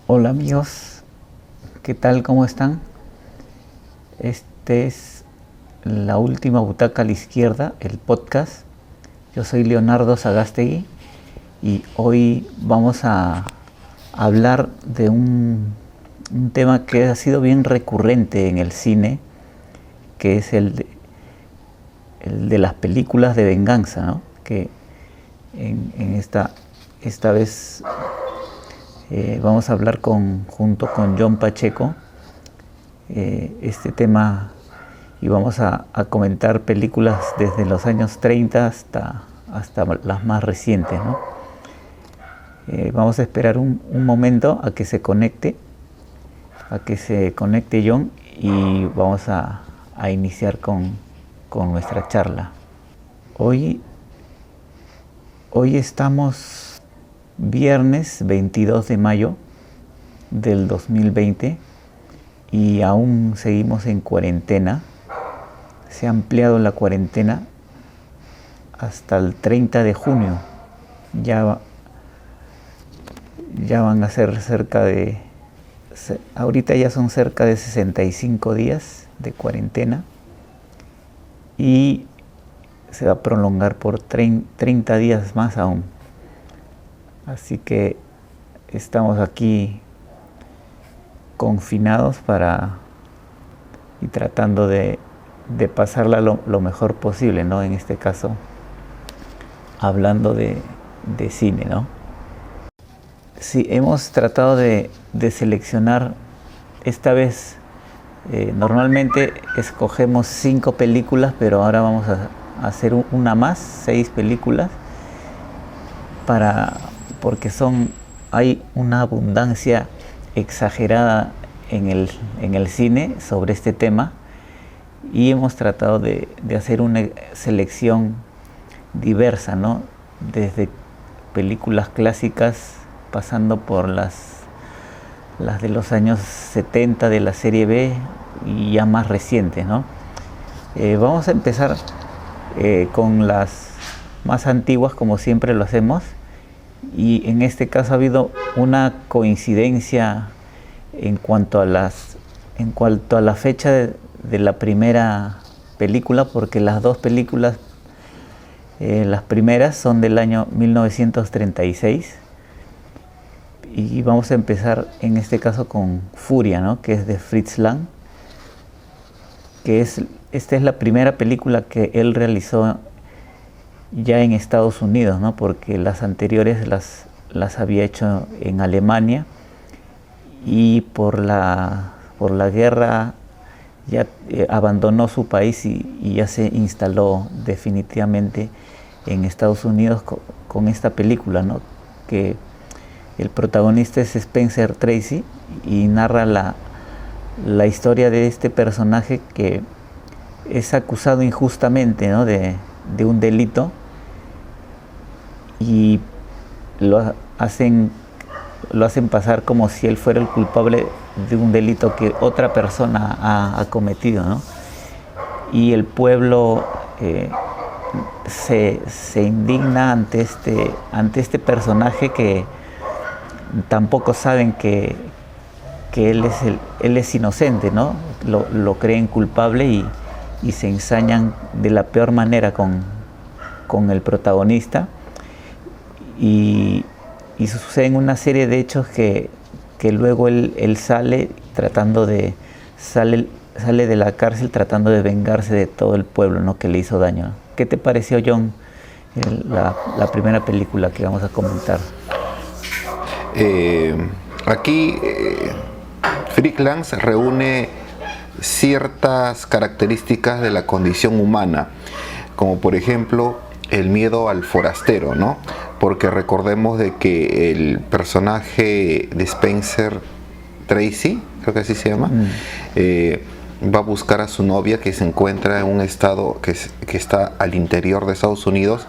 Hola amigos, ¿qué tal? ¿Cómo están? Este es La Última Butaca a la Izquierda, el podcast. Yo soy Leonardo Sagástegui y hoy vamos a hablar de un tema que ha sido bien recurrente en el cine, que es el de las películas de venganza, ¿no? Que en esta vez vamos a hablar junto con John Pacheco este tema y vamos a comentar películas desde los años 30 hasta las más recientes, ¿no? Vamos a esperar un momento a que se conecte John y vamos a iniciar con nuestra charla. Hoy estamos viernes 22 de mayo del 2020 y aún seguimos en cuarentena. Se ha ampliado la cuarentena hasta el 30 de junio. Ya van a ser ahorita ya son cerca de 65 días de cuarentena y se va a prolongar por 30 días más aún. Así que estamos aquí confinados y tratando de pasarla lo mejor posible, ¿no? En este caso, hablando de cine, ¿no? Sí, hemos tratado de seleccionar esta vez. Normalmente escogemos 5 películas, pero ahora vamos a hacer una más, 6 películas, porque hay una abundancia exagerada en el cine sobre este tema y hemos tratado de hacer una selección diversa, ¿no? Desde películas clásicas pasando por las de los años 70 de la serie B y ya más recientes, ¿no? Vamos a empezar con las más antiguas, como siempre lo hacemos, y en este caso ha habido una coincidencia en cuanto a la fecha de la primera película, porque las dos películas, las primeras son del año 1936 y vamos a empezar en este caso con Furia, ¿no? Que es de Fritz Lang, esta es la primera película que él realizó ya en Estados Unidos, ¿no? Porque las anteriores las había hecho en Alemania y por la guerra ya abandonó su país y ya se instaló definitivamente en Estados Unidos con esta película, ¿no? Que el protagonista es Spencer Tracy y narra la historia de este personaje que es acusado injustamente, ¿no? de un delito y lo hacen pasar como si él fuera el culpable de un delito que otra persona ha cometido, ¿no? Y el pueblo se indigna ante este personaje que tampoco saben que él es inocente, ¿no? Lo creen culpable y se ensañan de la peor manera con el protagonista y suceden una serie de hechos que luego él sale de la cárcel tratando de vengarse de todo el pueblo, ¿no? Que le hizo daño. ¿Qué te pareció, John, la primera película que vamos a comentar? Aquí Fritz Lang reúne ciertas características de la condición humana, como por ejemplo el miedo al forastero, ¿no? Porque recordemos de que el personaje de Spencer Tracy, creo que así se llama, va a buscar a su novia que se encuentra en un estado que está al interior de Estados Unidos,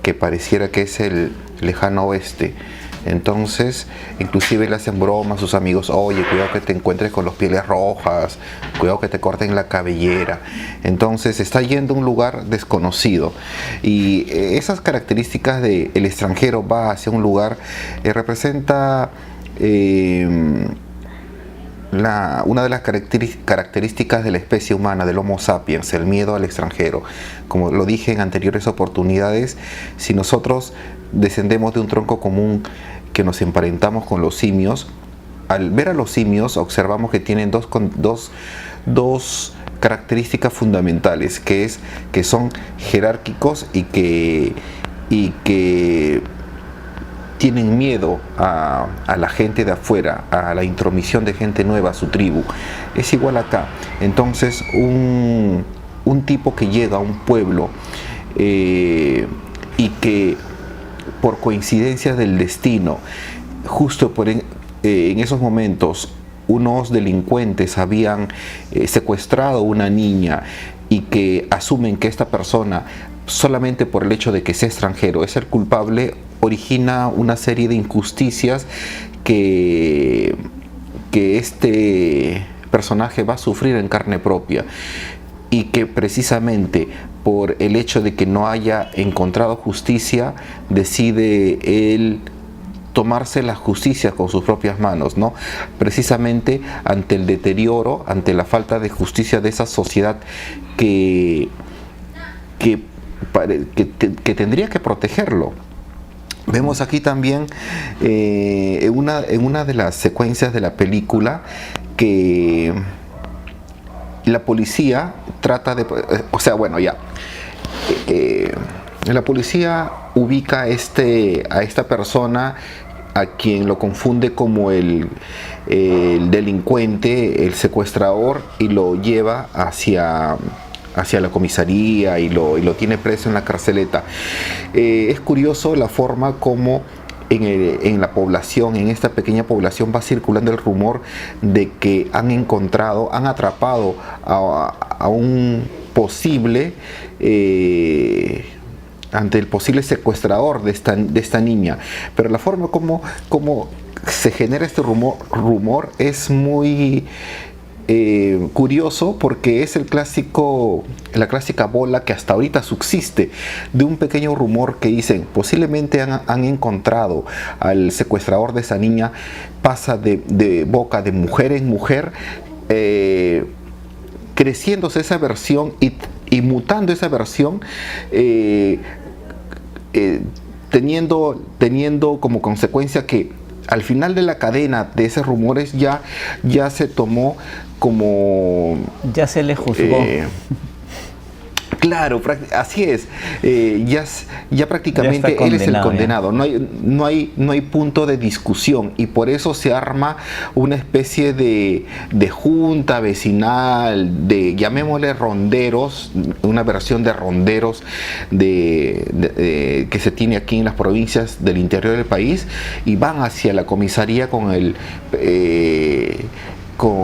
que pareciera que es el lejano oeste. Entonces, inclusive le hacen broma a sus amigos: oye, cuidado que te encuentres con los pieles rojas, cuidado que te corten la cabellera. Entonces, está yendo a un lugar desconocido. Y esas características de el extranjero va hacia un lugar representa una de las características de la especie humana, del Homo sapiens, el miedo al extranjero. Como lo dije en anteriores oportunidades, si nosotros descendemos de un tronco común que nos emparentamos con los simios, al ver a los simios observamos que tienen dos características fundamentales, que son jerárquicos y que tienen miedo a la gente de afuera, a la intromisión de gente nueva a su tribu. Es igual acá. Entonces un tipo que llega a un pueblo y que por coincidencia del destino, justo en esos momentos unos delincuentes habían secuestrado una niña y que asumen que esta persona, solamente por el hecho de que sea extranjero, es el culpable, origina una serie de injusticias que este personaje va a sufrir en carne propia, y que precisamente por el hecho de que no haya encontrado justicia, decide él tomarse la justicia con sus propias manos, ¿no? Precisamente ante el deterioro, ante la falta de justicia de esa sociedad que tendría que protegerlo. Vemos aquí también en una de las secuencias de la película que la policía trata de... la policía ubica a esta persona, a quien lo confunde como el delincuente, el secuestrador, y lo lleva hacia la comisaría y lo tiene preso en la carceleta. Es curioso la forma como en la población, en esta pequeña población, va circulando el rumor de que han atrapado a un posible ante el posible secuestrador de esta niña. Pero la forma como se genera este rumor es muy curioso, porque es la clásica bola que hasta ahorita subsiste de un pequeño rumor que dicen posiblemente han encontrado al secuestrador de esa niña. Pasa de boca de mujer en mujer, creciéndose esa versión y mutando esa versión, teniendo como consecuencia que al final de la cadena de esos rumores ya se tomó como... Ya se le juzgó. Claro, así es. Ya prácticamente él es el condenado. No hay punto de discusión, y por eso se arma una especie de junta vecinal, llamémosle ronderos, una versión de ronderos que se tiene aquí en las provincias del interior del país, y van hacia la comisaría con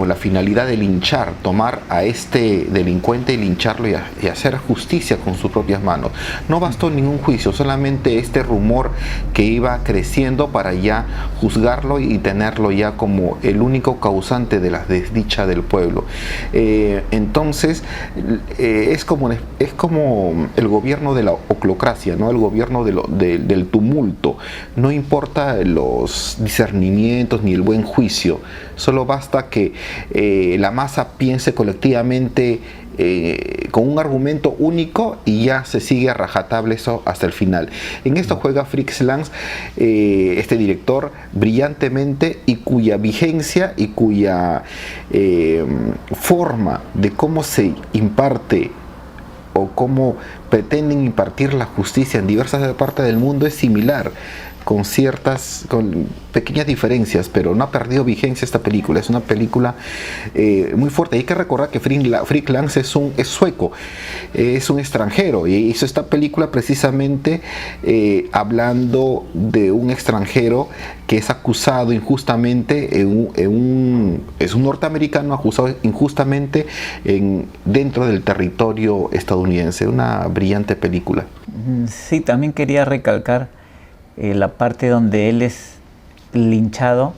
la finalidad de linchar, tomar a este delincuente y lincharlo y hacer justicia con sus propias manos. No bastó ningún juicio, solamente este rumor que iba creciendo para ya juzgarlo y tenerlo ya como el único causante de la desdicha del pueblo. Entonces es como el gobierno de la oclocracia, ¿no? El gobierno del tumulto. No importa los discernimientos ni el buen juicio, solo basta que la masa piense colectivamente con un argumento único, y ya se sigue a rajatabla eso hasta el final. En esto juega Fritz Lang, este director, brillantemente, y cuya vigencia y cuya forma de cómo se imparte o cómo pretenden impartir la justicia en diversas partes del mundo es similar, con pequeñas diferencias, pero no ha perdido vigencia esta película. Es una película muy fuerte. Hay que recordar que Fritz Lang es sueco, es un extranjero, y hizo esta película precisamente hablando de un extranjero que es acusado injustamente, es un norteamericano acusado injustamente dentro del territorio estadounidense. Una brillante película. Sí, también quería recalcar la parte donde él es linchado,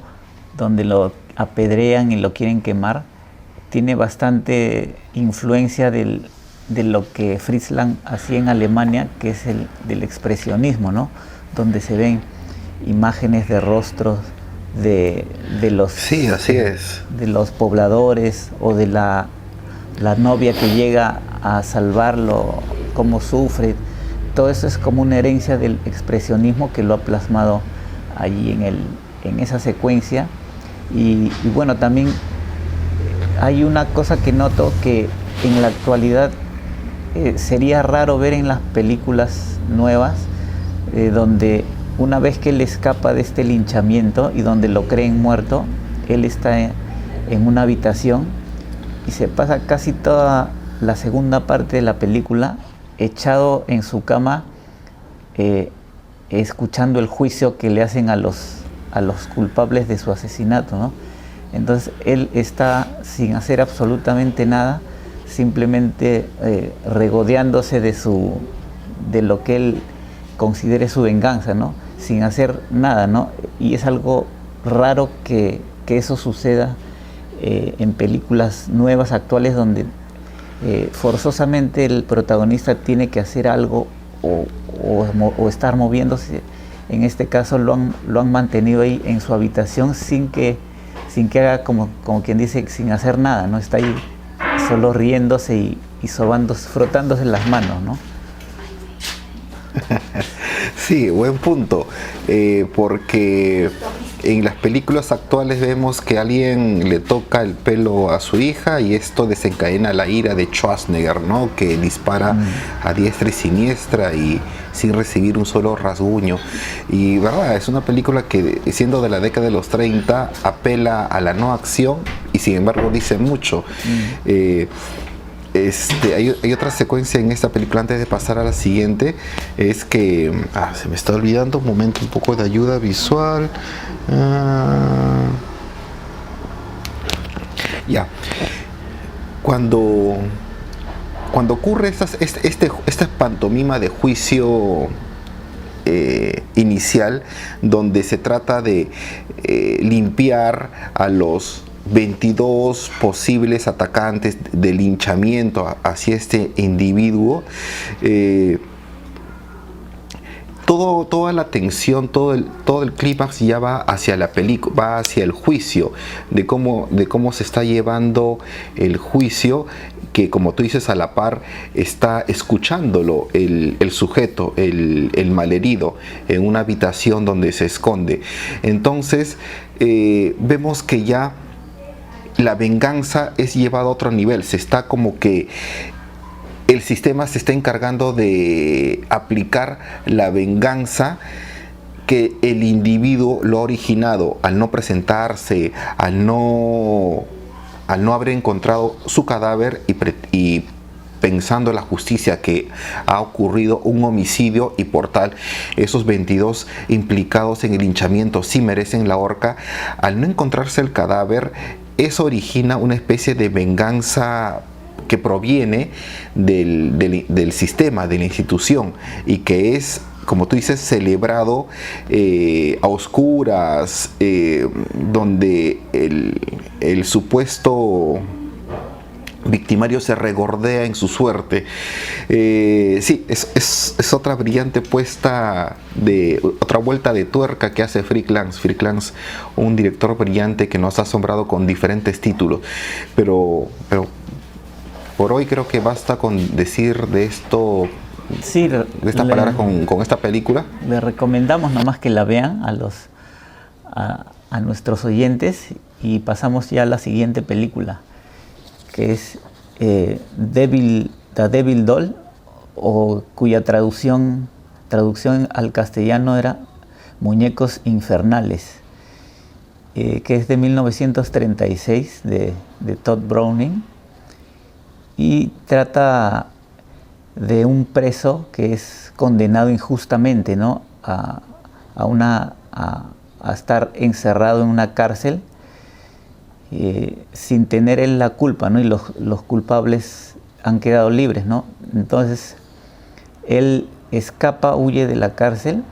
donde lo apedrean y lo quieren quemar. Tiene bastante influencia de lo que Fritz Lang hacía en Alemania, que es del expresionismo, ¿no? Donde se ven imágenes de rostros de los, Sí, así es. de los pobladores, o de la novia que llega a salvarlo, cómo sufre. Todo eso es como una herencia del expresionismo que lo ha plasmado allí en esa secuencia. Y bueno, también hay una cosa que noto, que en la actualidad sería raro ver en las películas nuevas, donde una vez que él escapa de este linchamiento y donde lo creen muerto, él está en una habitación y se pasa casi toda la segunda parte de la película echado en su cama, escuchando el juicio que le hacen a los culpables de su asesinato, ¿no? Entonces él está sin hacer absolutamente nada, simplemente regodeándose de lo que él considere su venganza, ¿no? Sin hacer nada, ¿no? Y es algo raro que eso suceda en películas nuevas, actuales, donde forzosamente el protagonista tiene que hacer algo o estar moviéndose. En este caso lo han mantenido ahí en su habitación sin que haga, como quien dice, sin hacer nada, ¿no? Está ahí solo riéndose y frotándose las manos, ¿no? Sí, buen punto, porque en las películas actuales vemos que alguien le toca el pelo a su hija y esto desencadena la ira de Schwarzenegger, ¿no? Que dispara a diestra y siniestra y sin recibir un solo rasguño. Y verdad, es una película que, siendo de la década de los 30, apela a la no acción y sin embargo dice mucho. Hay otra secuencia en esta película, antes de pasar a la siguiente, es que se me está olvidando, un momento, un poco de ayuda visual. Ya, cuando ocurre esta pantomima de juicio inicial, donde se trata de limpiar a los 22 posibles atacantes de linchamiento hacia este individuo, toda la tensión, todo el clímax ya va hacia la película, va hacia el juicio, de cómo se está llevando el juicio, que, como tú dices, a la par está escuchándolo el sujeto, el malherido, en una habitación donde se esconde. Entonces vemos que ya la venganza es llevada a otro nivel. Se está como que el sistema se está encargando de aplicar la venganza que el individuo lo ha originado al no presentarse, al no haber encontrado su cadáver y pensando en la justicia que ha ocurrido un homicidio y por tal esos 22 implicados en el linchamiento sí merecen la horca. Al no encontrarse el cadáver, eso origina una especie de venganza que proviene del sistema, de la institución, y que es, como tú dices, celebrado a oscuras, donde el supuesto victimario se regordea en su suerte. Sí, es otra brillante otra vuelta de tuerca que hace Fritz Lang, un director brillante que nos ha asombrado con diferentes títulos, pero por hoy creo que basta con decir de esto. Sí, de estas palabras con esta película. Le recomendamos nomás que la vean a nuestros oyentes, y pasamos ya a la siguiente película, que es The Devil Doll, o cuya traducción al castellano era Muñecos Infernales, que es de 1936 de Todd Browning, y trata de un preso que es condenado injustamente, ¿no? a estar encerrado en una cárcel sin tener él la culpa, ¿no? Y los culpables han quedado libres, ¿no? Entonces él escapa, huye de la cárcel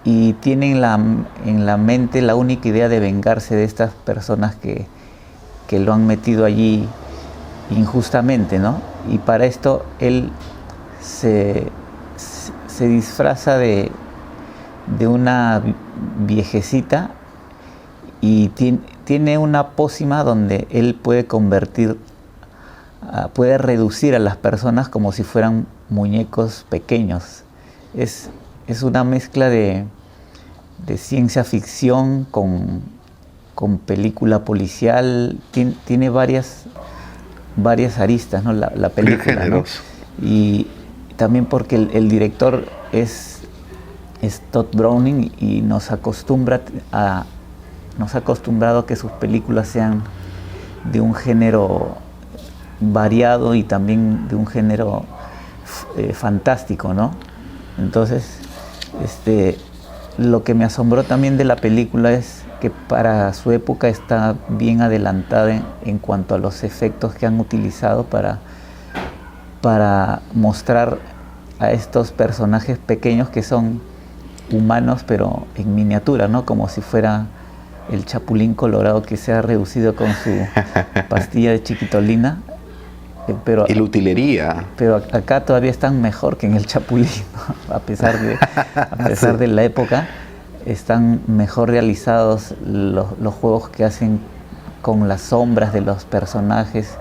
y tiene en la mente la única idea de vengarse de estas personas que lo han metido allí injustamente, ¿no? Y para esto él se disfraza de una viejecita y tiene una pócima donde él puede puede reducir a las personas como si fueran muñecos pequeños. Es una mezcla de ciencia ficción con película policial. Tiene varias aristas, ¿no? La película, ¿no? Y también porque el director es Todd Browning y nos ha acostumbrado a que sus películas sean de un género variado y también de un género fantástico, ¿no? Entonces, lo que me asombró también de la película es que para su época está bien adelantada en cuanto a los efectos que han utilizado para mostrar a estos personajes pequeños que son humanos pero en miniatura, ¿no? Como si fuera el Chapulín Colorado que se ha reducido con su pastilla de chiquitolina. Y la utilería. Pero acá todavía están mejor que en el Chapulín, ¿no? A pesar de la época, están mejor realizados los juegos que hacen con las sombras de los personajes.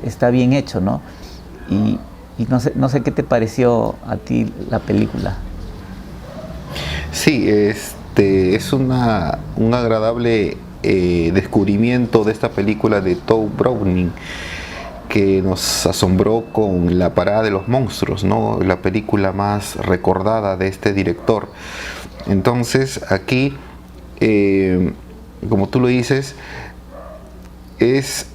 Está bien hecho, ¿no? Y no sé qué te pareció a ti la película. Sí, es un agradable descubrimiento de esta película de Todd Browning, que nos asombró con La Parada de los Monstruos, ¿no? La película más recordada de este director. Entonces aquí, como tú lo dices, es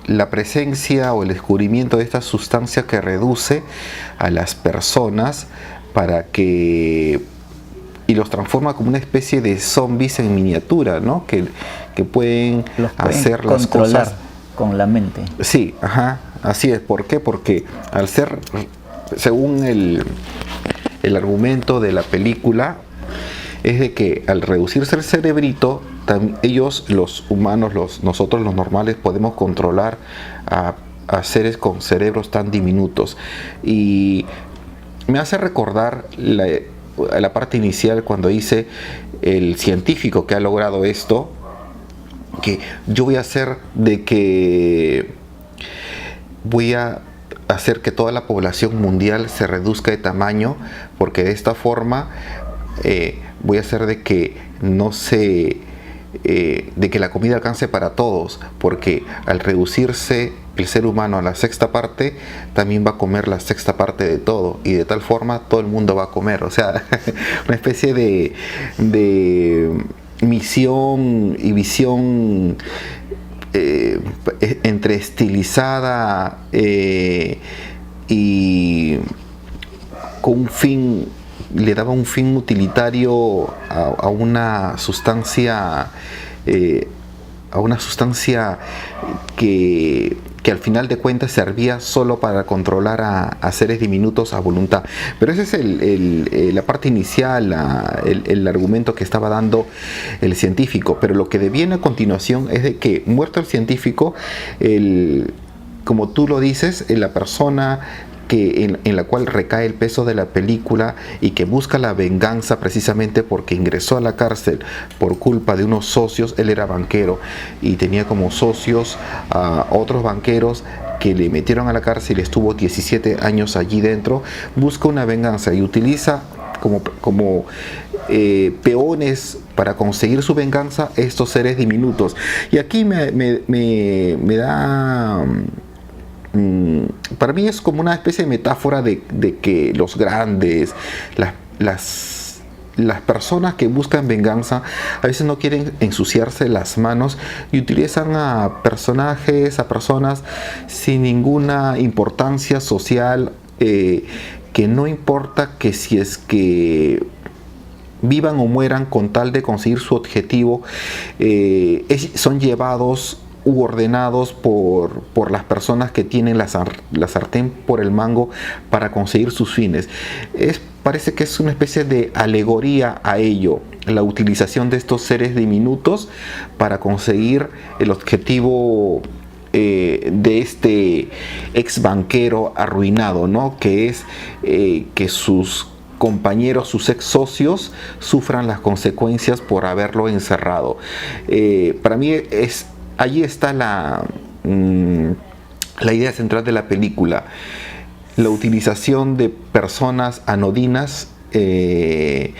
la presencia o el descubrimiento de esta sustancia que reduce a las personas y los transforma como una especie de zombies en miniatura, ¿no? Que pueden hacer las cosas con la mente. Sí, así es. ¿Por qué? Porque al ser, según el argumento de la película, es de que al reducirse el cerebrito, ellos, los humanos, nosotros los normales, podemos controlar a seres con cerebros tan diminutos. Y me hace recordar la parte inicial cuando dice el científico que ha logrado esto, que voy a hacer que toda la población mundial se reduzca de tamaño, porque de esta forma voy a hacer de que de que la comida alcance para todos, porque al reducirse el ser humano a la sexta parte, también va a comer la sexta parte de todo, y de tal forma todo el mundo va a comer. O sea, una especie de misión y visión entre estilizada y con un fin, le daba un fin utilitario a una sustancia que al final de cuentas servía solo para controlar a seres diminutos a voluntad. Pero esa es la parte inicial, el argumento que estaba dando el científico. Pero lo que deviene a continuación es de que, muerto el científico, como tú lo dices, la persona en la cual recae el peso de la película y que busca la venganza precisamente porque ingresó a la cárcel por culpa de unos socios. Él era banquero y tenía como socios a otros banqueros que le metieron a la cárcel y estuvo 17 años allí dentro. Busca una venganza y utiliza como peones para conseguir su venganza estos seres diminutos. Y aquí me da... para mí es como una especie de metáfora de que los grandes, las personas que buscan venganza, a veces no quieren ensuciarse las manos y utilizan a personas sin ninguna importancia social, que no importa que si es que vivan o mueran con tal de conseguir su objetivo, son llevados u ordenados por las personas que tienen la sartén por el mango para conseguir sus fines. Parece que es una especie de alegoría a ello, la utilización de estos seres diminutos para conseguir el objetivo de este ex banquero arruinado, ¿no? Que es que sus compañeros, sus ex socios, sufran las consecuencias por haberlo encerrado. Para mí allí está la idea central de la película, la utilización de personas anodinas de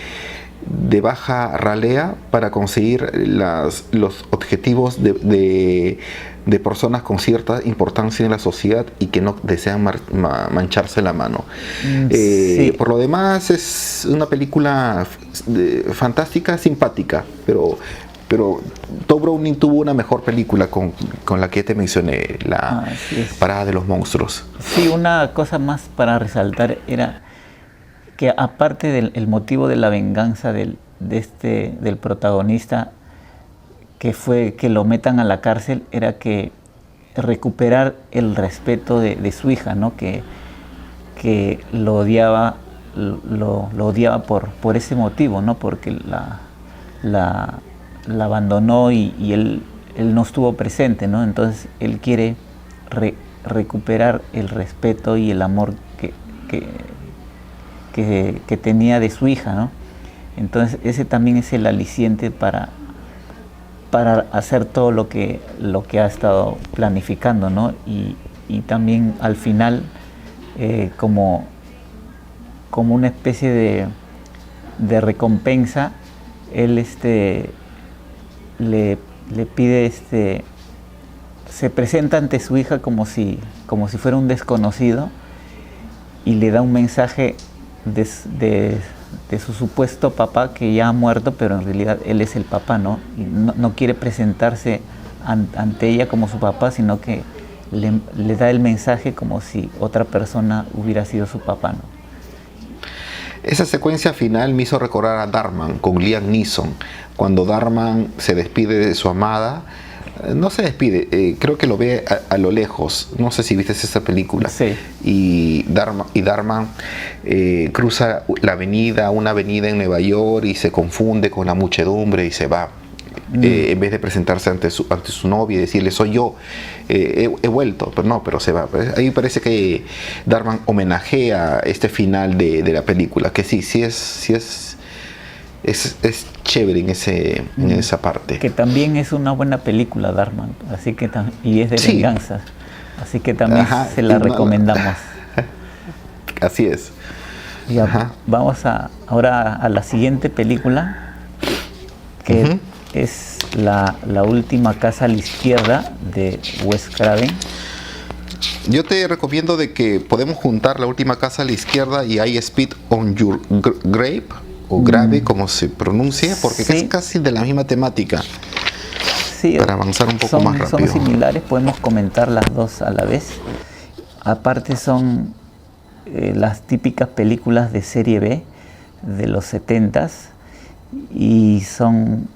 baja ralea para conseguir los objetivos de personas con cierta importancia en la sociedad y que no desean mancharse la mano. Sí. Por lo demás es una película fantástica, simpática, pero Todd Browning tuvo una mejor película con la que te mencioné, La Parada de los Monstruos. Sí, una cosa más para resaltar era que aparte del motivo de la venganza del protagonista, que fue que lo metan a la cárcel, era que recuperar el respeto de su hija, ¿no? Que lo odiaba por ese motivo, ¿no? Porque la abandonó y él no estuvo presente, ¿no? Entonces él quiere recuperar el respeto y el amor que tenía de su hija, ¿no? Entonces ese también es el aliciente para hacer todo lo que ha estado planificando, ¿no? Y también al final como una especie de recompensa, él le pide se presenta ante su hija como si fuera un desconocido y le da un mensaje de su supuesto papá que ya ha muerto, pero en realidad él es el papá, ¿no? Y no quiere presentarse ante ella como su papá, sino que le da el mensaje como si otra persona hubiera sido su papá, ¿no? Esa secuencia final me hizo recordar a Darman con Liam Neeson, cuando Darman se despide de su amada. No se despide, creo que lo ve a lo lejos. No sé si viste esa película. Sí. Y Darman cruza una avenida en Nueva York y se confunde con la muchedumbre y se va. En vez de presentarse ante su novia y decirle soy yo, he vuelto, pero se va. Ahí parece que Darman homenajea este final de la película, que sí es chévere en esa parte. Que también es una buena película, Darman, así que y es de venganza, así que también se la recomendamos. Así es. Ya, vamos ahora a la siguiente película, que es la última casa a la izquierda de Wes Craven. Yo te recomiendo de que podemos juntar La última casa a la izquierda y I Spit on Your Grave, o grave, como se pronuncie, porque es casi de la misma temática. Sí, para avanzar un poco más rápido. Son similares, podemos comentar las dos a la vez. Aparte son las típicas películas de serie B de los 70s y son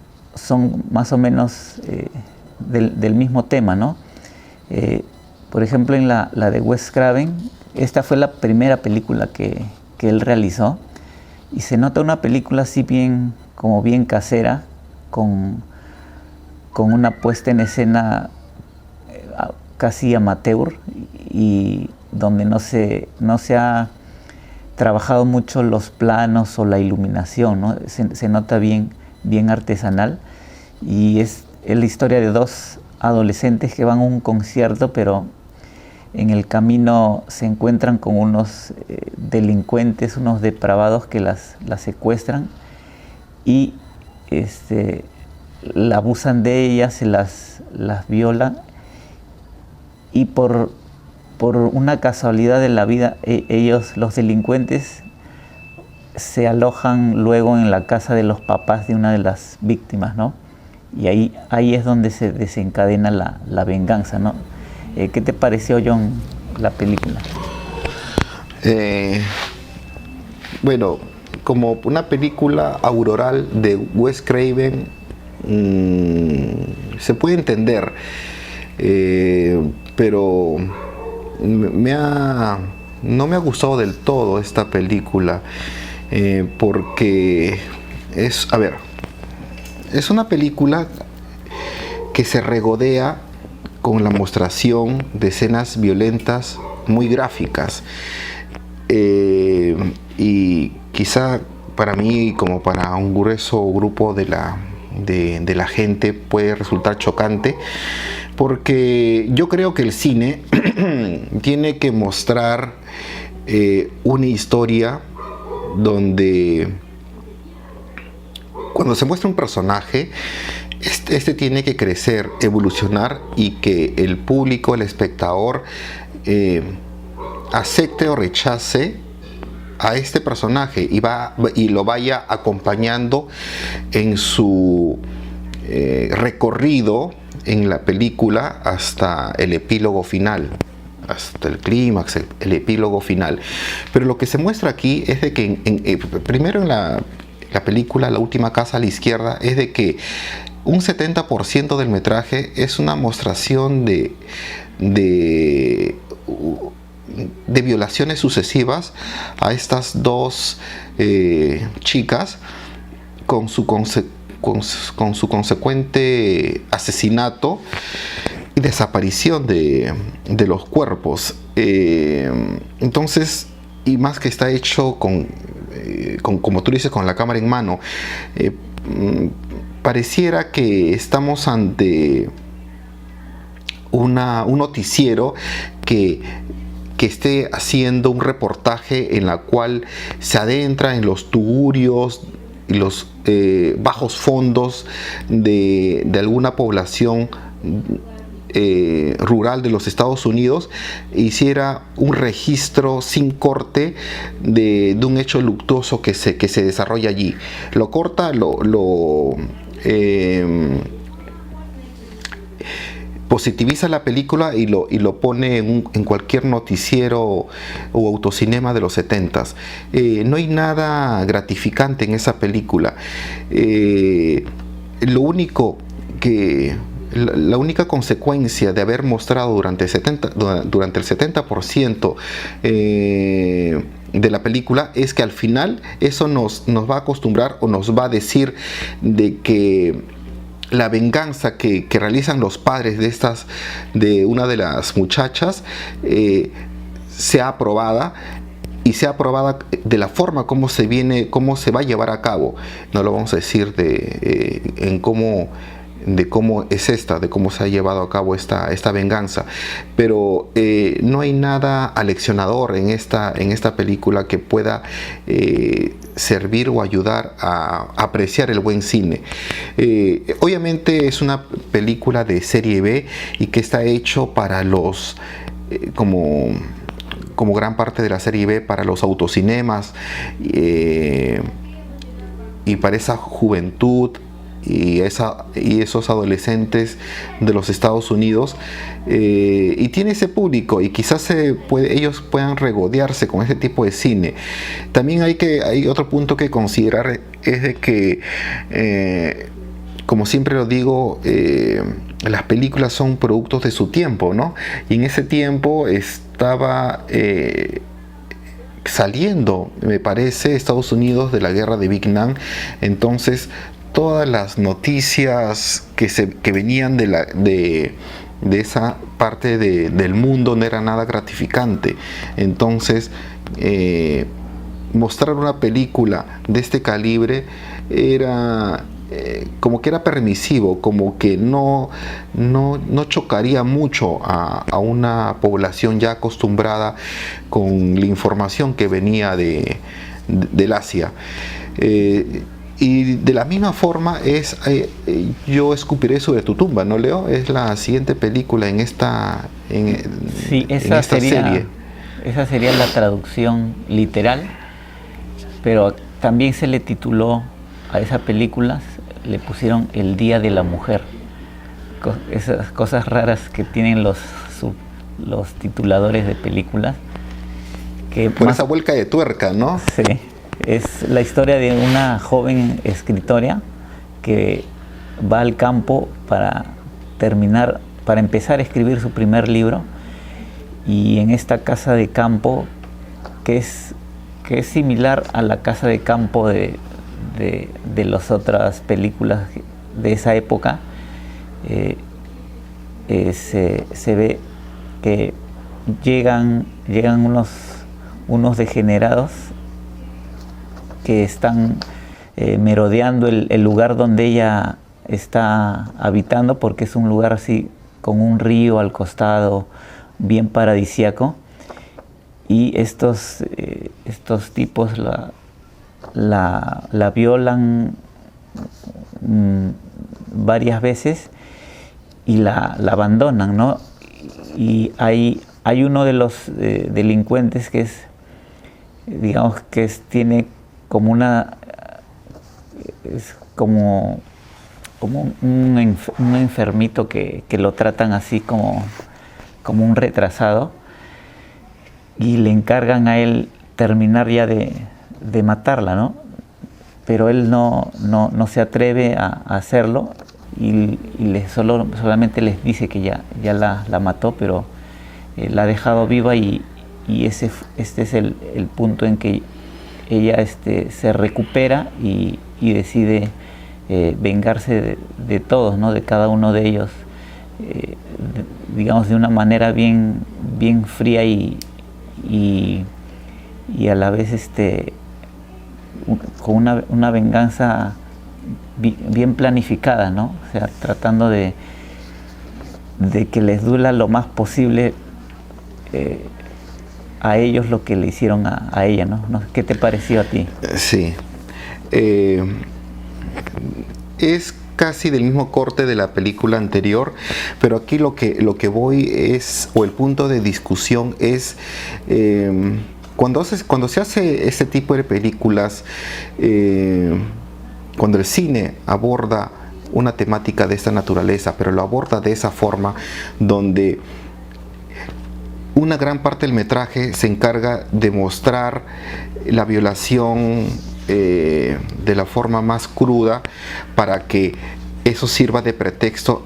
más o menos del mismo tema, ¿no? Por ejemplo, en la de Wes Craven, esta fue la primera película que él realizó. Y se nota una película así bien casera, con una puesta en escena casi amateur y donde no se ha trabajado mucho los planos o la iluminación, ¿no? Se nota bien artesanal, y es la historia de dos adolescentes que van a un concierto, pero en el camino se encuentran con unos delincuentes, unos depravados que las secuestran y la abusan de ellas, se las violan, y por una casualidad de la vida, ellos, los delincuentes, se alojan luego en la casa de los papás de una de las víctimas, ¿no? Y ahí es donde se desencadena la venganza, ¿no? ¿Qué te pareció, John, la película? Bueno, como una película auroral de Wes Craven, se puede entender, pero no me ha gustado del todo esta película, porque es una película que se regodea con la mostración de escenas violentas muy gráficas, y quizá para mí, como para un grueso grupo de la gente, puede resultar chocante, porque yo creo que el cine tiene que mostrar una historia donde cuando se muestra un personaje, este tiene que crecer, evolucionar, y que el público, el espectador, acepte o rechace a este personaje y lo vaya acompañando en su recorrido en la película hasta el epílogo final, hasta el clímax, el epílogo final. Pero lo que se muestra aquí es de que primero en la película La Última Casa a la Izquierda, es de que un 70% del metraje es una mostración de violaciones sucesivas a estas dos chicas, con su consecuente asesinato y desaparición de los cuerpos. Entonces, y más que está hecho como tú dices, con la cámara en mano, pareciera que estamos ante un noticiero que esté haciendo un reportaje en la cual se adentra en los tugurios y los bajos fondos de alguna población rural de los Estados Unidos, hiciera un registro sin corte de un hecho luctuoso que se desarrolla allí. Lo corta, positiviza la película y lo pone en cualquier noticiero o autocinema de los 70s. No hay nada gratificante en esa película. La única consecuencia de haber mostrado durante el 70% de la película es que al final eso nos va a acostumbrar o nos va a decir de que la venganza que realizan los padres de una de las muchachas sea aprobada, y sea aprobada de la forma cómo se va a llevar a cabo. No lo vamos a decir de cómo de cómo se ha llevado a cabo esta venganza, pero no hay nada aleccionador en esta película que pueda servir o ayudar a apreciar el buen cine. Obviamente es una película de serie B y que está hecho para los como gran parte de la serie B, para los autocinemas y para esa juventud y esos adolescentes de los Estados Unidos, y tiene ese público, y quizás ellos puedan regodearse con ese tipo de cine. También hay otro punto que considerar, es de que como siempre lo digo, las películas son productos de su tiempo, ¿no? Y en ese tiempo estaba saliendo, me parece, Estados Unidos de la guerra de Vietnam. Entonces todas las noticias que venían de esa parte del mundo no era nada gratificante. Entonces mostrar una película de este calibre era como que era permisivo, como que no chocaría mucho a una población ya acostumbrada con la información que venía del Asia. Y de la misma forma es Yo escupiré sobre tu tumba, ¿no, Leo? Es la siguiente película en esta serie. Esa sería la traducción literal, pero también se le tituló a esa película, le pusieron El Día de la Mujer. Esas cosas raras que tienen los tituladores de películas. Por esa vuelta de tuerca, ¿no? Sí. Es la historia de una joven escritora que va al campo para empezar a escribir su primer libro, y en esta casa de campo que es similar a la casa de campo de las otras películas de esa época, se ve que llegan unos degenerados que están merodeando el lugar donde ella está habitando, porque es un lugar así con un río al costado, bien paradisíaco, y estos tipos la violan varias veces y la abandonan, ¿no? Y hay uno de los delincuentes que es, digamos, tiene como es como un enfermito que lo tratan así como un retrasado, y le encargan a él terminar ya de matarla, ¿no? Pero él no se atreve a hacerlo, y solamente les dice que ya la mató, pero la ha dejado viva, y este es el punto en que ella se recupera y decide vengarse de todos, ¿no? De cada uno de ellos, digamos, de una manera bien fría y a la vez con una venganza bien planificada, ¿no? O sea, tratando de que les duela lo más posible a ellos lo que le hicieron a ella, ¿no? ¿Qué te pareció a ti? Sí. Es casi del mismo corte de la película anterior, pero aquí lo que voy es, o el punto de discusión es, cuando se hace este tipo de películas, cuando el cine aborda una temática de esta naturaleza, pero lo aborda de esa forma, donde una gran parte del metraje se encarga de mostrar la violación de la forma más cruda, para que eso sirva de pretexto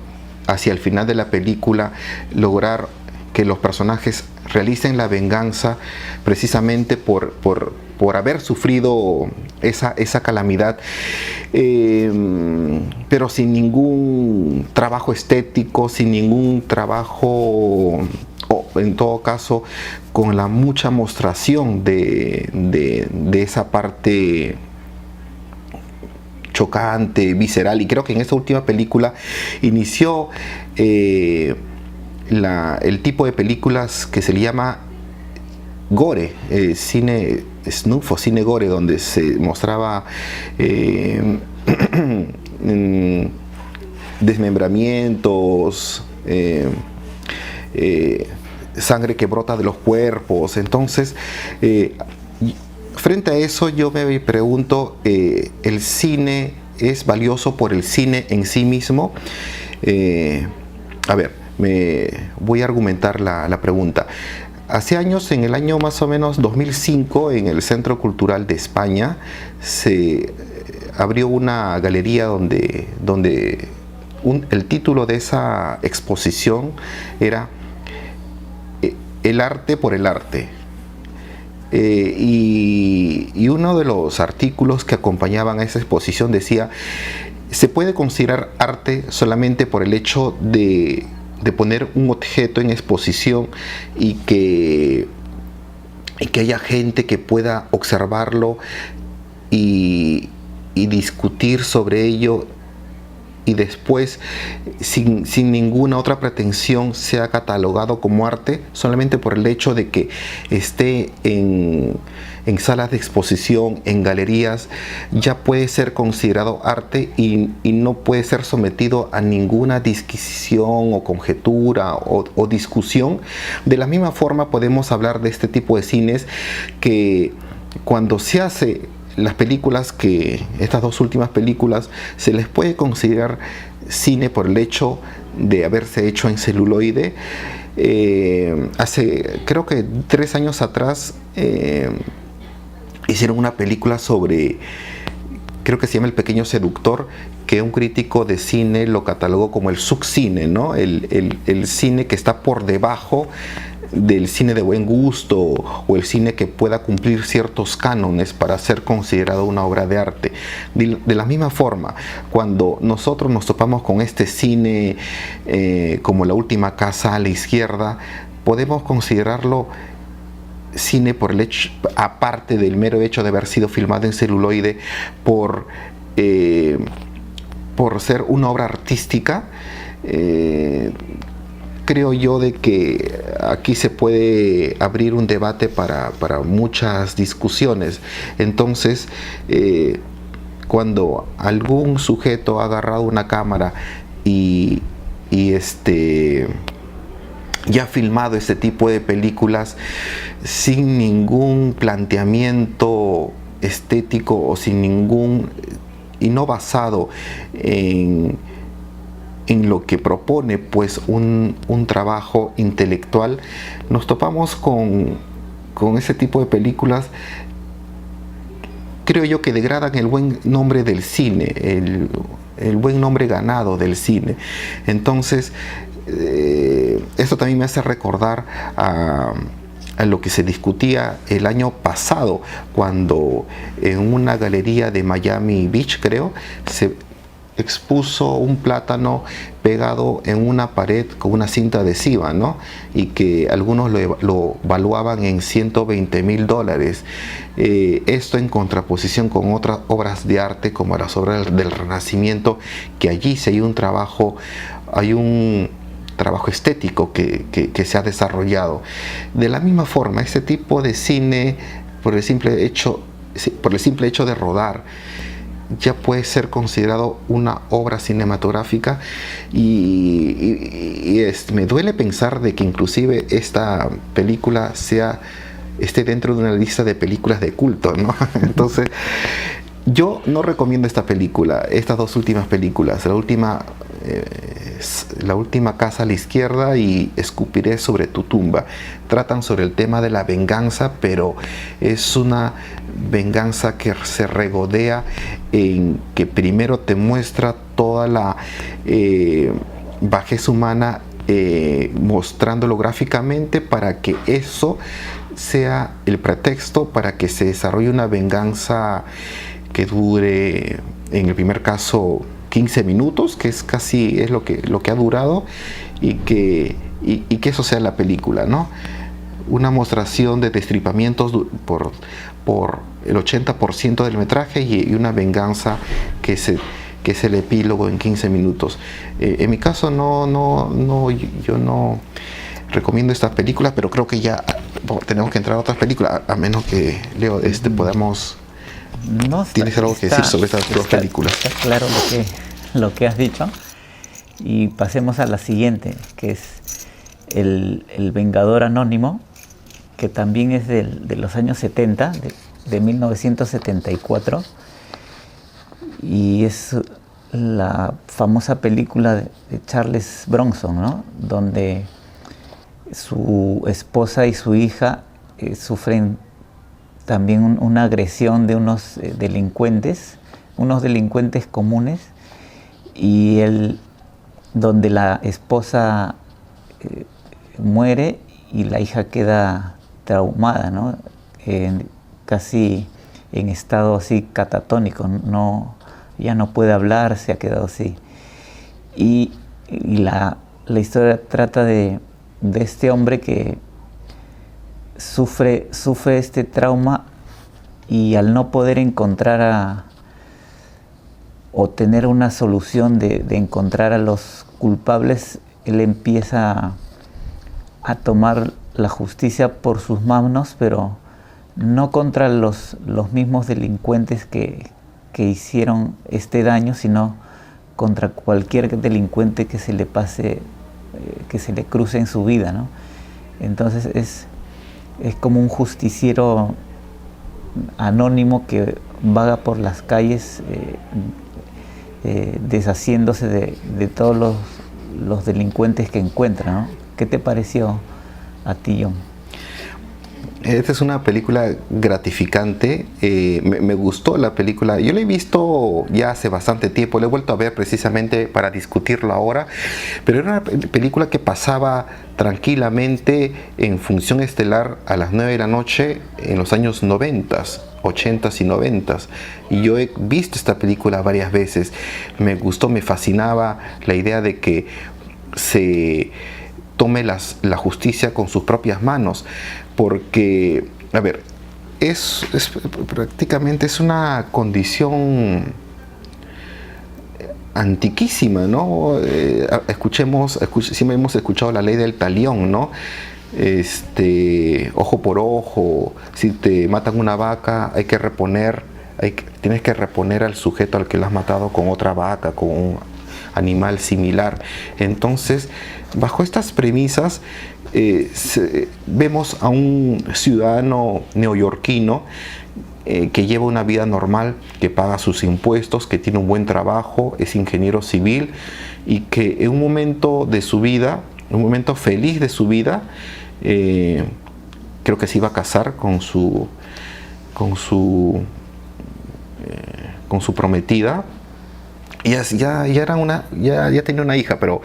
hacia el final de la película, lograr que los personajes realicen la venganza precisamente por haber sufrido esa calamidad, pero sin ningún trabajo estético, sin ningún trabajo, o en todo caso con la mucha mostración de esa parte chocante, visceral. Y creo que en esta última película inició el tipo de películas que se le llama gore, cine snuff o cine gore, donde se mostraba desmembramientos, sangre que brota de los cuerpos. Entonces, frente a eso yo me pregunto, ¿el cine es valioso por el cine en sí mismo? A ver, me voy a argumentar la pregunta. Hace años, en el año más o menos 2005, en el Centro Cultural de España, se abrió una galería donde el título de esa exposición era El arte por el arte. Y uno de los artículos que acompañaban a esa exposición decía: se puede considerar arte solamente por el hecho de poner un objeto en exposición y que haya gente que pueda observarlo y discutir sobre ello, y después sin ninguna otra pretensión sea catalogado como arte, solamente por el hecho de que esté en salas de exposición, en galerías, ya puede ser considerado arte y no puede ser sometido a ninguna disquisición o conjetura o discusión. De la misma forma podemos hablar de este tipo de cines que, cuando se hace las películas, que estas dos últimas películas, se les puede considerar cine por el hecho de haberse hecho en celuloide. Hace, creo que 3 años atrás, hicieron una película sobre, creo que se llama El Pequeño Seductor, que un crítico de cine lo catalogó como el subcine, ¿no? El cine que está por debajo del cine de buen gusto, o el cine que pueda cumplir ciertos cánones para ser considerado una obra de arte. De la misma forma, cuando nosotros nos topamos con este cine como La Última Casa a la izquierda, podemos considerarlo cine por el hecho, aparte del mero hecho de haber sido filmado en celuloide, por ser una obra artística. Creo yo de que aquí se puede abrir un debate para muchas discusiones. Entonces, cuando algún sujeto ha agarrado una cámara y ha filmado este tipo de películas sin ningún planteamiento estético o sin ningún, y no basado en lo que propone pues un trabajo intelectual, nos topamos con ese tipo de películas, creo yo, que degradan el buen nombre del cine, el buen nombre ganado del cine. Entonces, esto también me hace recordar a lo que se discutía el año pasado, cuando en una galería de Miami Beach, creo, se expuso un plátano pegado en una pared con una cinta adhesiva, ¿no? Y que algunos lo valuaban en $120,000. Esto en contraposición con otras obras de arte como las obras del Renacimiento, que allí sí hay un trabajo estético que se ha desarrollado. De la misma forma, este tipo de cine, por el simple hecho de rodar, ya puede ser considerado una obra cinematográfica, y me duele pensar de que inclusive esta película esté dentro de una lista de películas de culto, ¿no? Entonces, yo no recomiendo estas dos últimas películas. La última Casa a la izquierda y Escupiré sobre tu tumba. Tratan sobre el tema de la venganza, pero es una venganza que se regodea en que primero te muestra toda la bajeza humana, mostrándolo gráficamente para que eso sea el pretexto para que se desarrolle una venganza que dure, en el primer caso, 15 minutos, que es lo que ha durado, y que eso sea la película, ¿no? Una mostración de destripamientos por el 80% del metraje, y una venganza que es el epílogo en 15 minutos. En mi caso yo no recomiendo estas películas, pero creo que ya tenemos que entrar a otras películas, a menos que, Leo, podamos... No, ¿Tienes algo que decir sobre estas dos películas? Está claro lo que has dicho. Y pasemos a la siguiente, que es el Vengador Anónimo, que también es de los años 70, de 1974. Y es la famosa película de Charles Bronson, ¿no? Donde su esposa y su hija sufren también una agresión de unos delincuentes comunes, y donde la esposa muere y la hija queda traumada, ¿no? Casi en estado así catatónico, ya no puede hablar, se ha quedado así. Y la historia trata de este hombre que sufre este trauma, y al no poder encontrar o tener una solución de encontrar a los culpables, él empieza a tomar la justicia por sus manos, pero no contra los mismos delincuentes que hicieron este daño, sino contra cualquier delincuente que se le pase, que se le cruce en su vida, ¿no? Entonces es como un justiciero anónimo que vaga por las calles deshaciéndose de todos los delincuentes que encuentra, ¿no? ¿Qué te pareció a ti, John? Esta es una película gratificante. Me gustó la película. Yo la he visto ya hace bastante tiempo. La he vuelto a ver precisamente para discutirlo ahora. Pero era una película que pasaba tranquilamente en función estelar a las 9 de la noche en los años 90, 80s y 90s. Y yo he visto esta película varias veces. Me gustó, me fascinaba la idea de que se tome la justicia con sus propias manos. porque, a ver, prácticamente es una condición antiquísima, ¿no? Siempre hemos escuchado la ley del talión, ¿no? Ojo por ojo, si te matan una vaca, tienes que reponer al sujeto al que lo has matado con otra vaca, con un animal similar. Entonces, bajo estas premisas, vemos a un ciudadano neoyorquino que lleva una vida normal, que paga sus impuestos, que tiene un buen trabajo, es ingeniero civil, y que en un momento de su vida, un momento feliz de su vida, creo que se iba a casar con su prometida. Ya tenía una hija, pero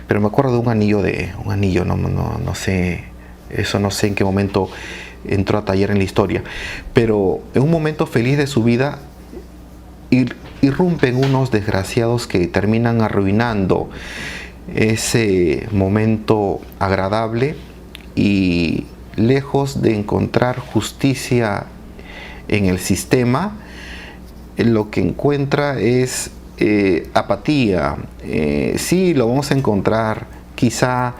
me acuerdo de un anillo, no sé, eso no sé en qué momento entró a taller en la historia, pero en un momento feliz de su vida irrumpen unos desgraciados que terminan arruinando ese momento agradable, y lejos de encontrar justicia en el sistema, lo que encuentra es apatía. Sí, lo vamos a encontrar, quizá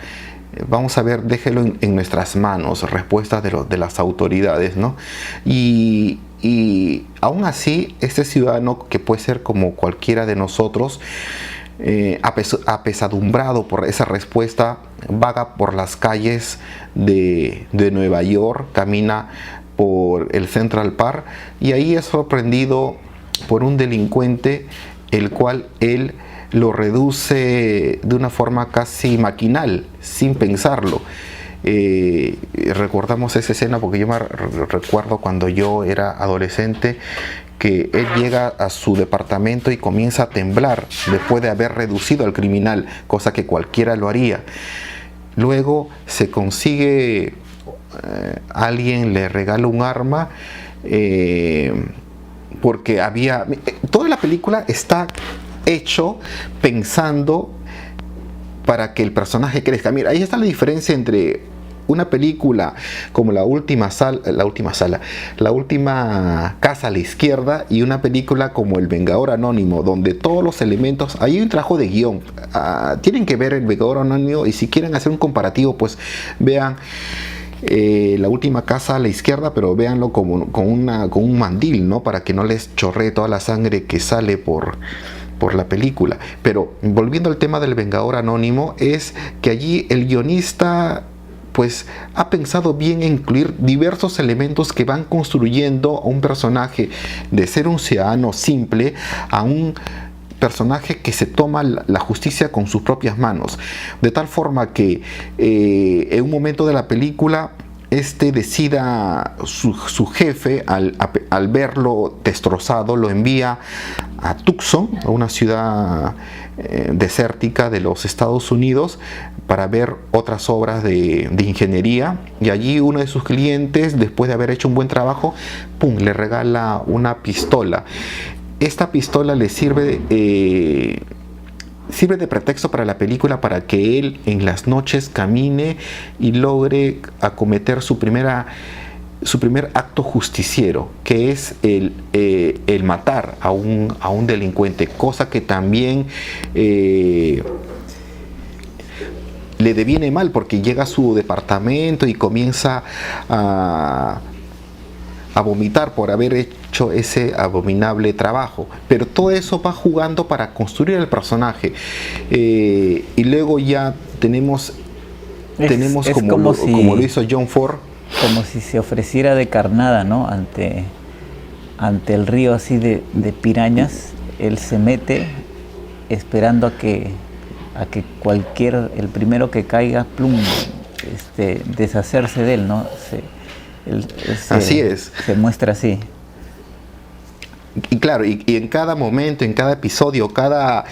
vamos a ver, déjelo en nuestras manos, respuestas de las autoridades, ¿no? Y aún así, este ciudadano, que puede ser como cualquiera de nosotros, apesadumbrado por esa respuesta, vaga por las calles de Nueva York, camina por el Central Park, y ahí es sorprendido por un delincuente, el cual él lo reduce de una forma casi maquinal, sin pensarlo. Recordamos esa escena porque yo me recuerdo cuando yo era adolescente, que él llega a su departamento y comienza a temblar después de haber reducido al criminal, cosa que cualquiera lo haría. Luego se consigue, alguien le regala un arma, porque toda la película está hecho pensando para que el personaje crezca. Mira, ahí está la diferencia entre una película como La Última Casa a la Izquierda y una película como El Vengador Anónimo, donde todos los elementos, hay un trabajo de guión. Tienen que ver El Vengador Anónimo, y si quieren hacer un comparativo, pues vean La Última Casa a la Izquierda, pero véanlo con un mandil, ¿no? Para que no les chorree toda la sangre que sale por la película. Pero volviendo al tema del Vengador Anónimo, es que allí el guionista pues ha pensado bien en incluir diversos elementos que van construyendo a un personaje de ser un ciudadano simple a un personaje que se toma la justicia con sus propias manos, de tal forma que en un momento de la película decida, su jefe, al verlo destrozado, lo envía a Tucson, a una ciudad desértica de los Estados Unidos, para ver otras obras de ingeniería, y allí uno de sus clientes, después de haber hecho un buen trabajo, le regala una pistola. Esta pistola le sirve de pretexto para la película, para que él en las noches camine y logre acometer su primer acto justiciero, que es el matar a un delincuente, cosa que también le deviene mal, porque llega a su departamento y comienza a vomitar por haber hecho ese abominable trabajo. Pero todo eso va jugando para construir el personaje, y luego ya tenemos como lo hizo John Ford, como si se ofreciera de carnada, ¿no? Ante el río así de pirañas, él se mete esperando a que el primero que caiga, plum, deshacerse de él, ¿no? Así es. Se muestra así. Y claro, y en cada momento, en cada episodio, cada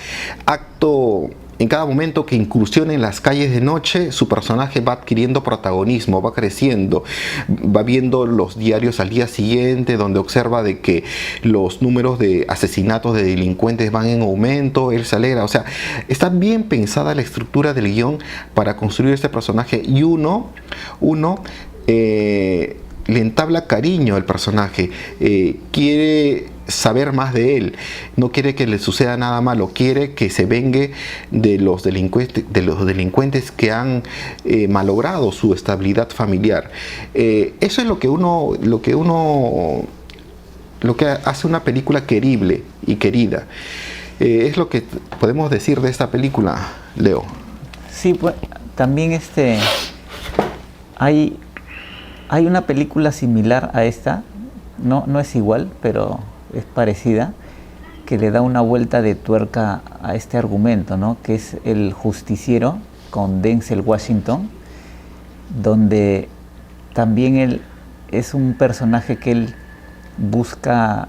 acto, en cada momento que incursiona en las calles de noche, su personaje va adquiriendo protagonismo, va creciendo, va viendo los diarios al día siguiente, donde observa de que los números de asesinatos de delincuentes van en aumento, él se alegra. O sea, está bien pensada la estructura del guión para construir este personaje, y uno le entabla cariño al personaje, quiere saber más de él, no quiere que le suceda nada malo, quiere que se vengue de los delincuentes que han malogrado su estabilidad familiar. Eso es lo que hace una película querible y querida. Es lo que podemos decir de esta película, Leo. Sí, pues también hay una película similar a esta, no es igual, pero es parecida, que le da una vuelta de tuerca a este argumento, ¿no? Que es El Justiciero, con Denzel Washington, donde también él es un personaje que él busca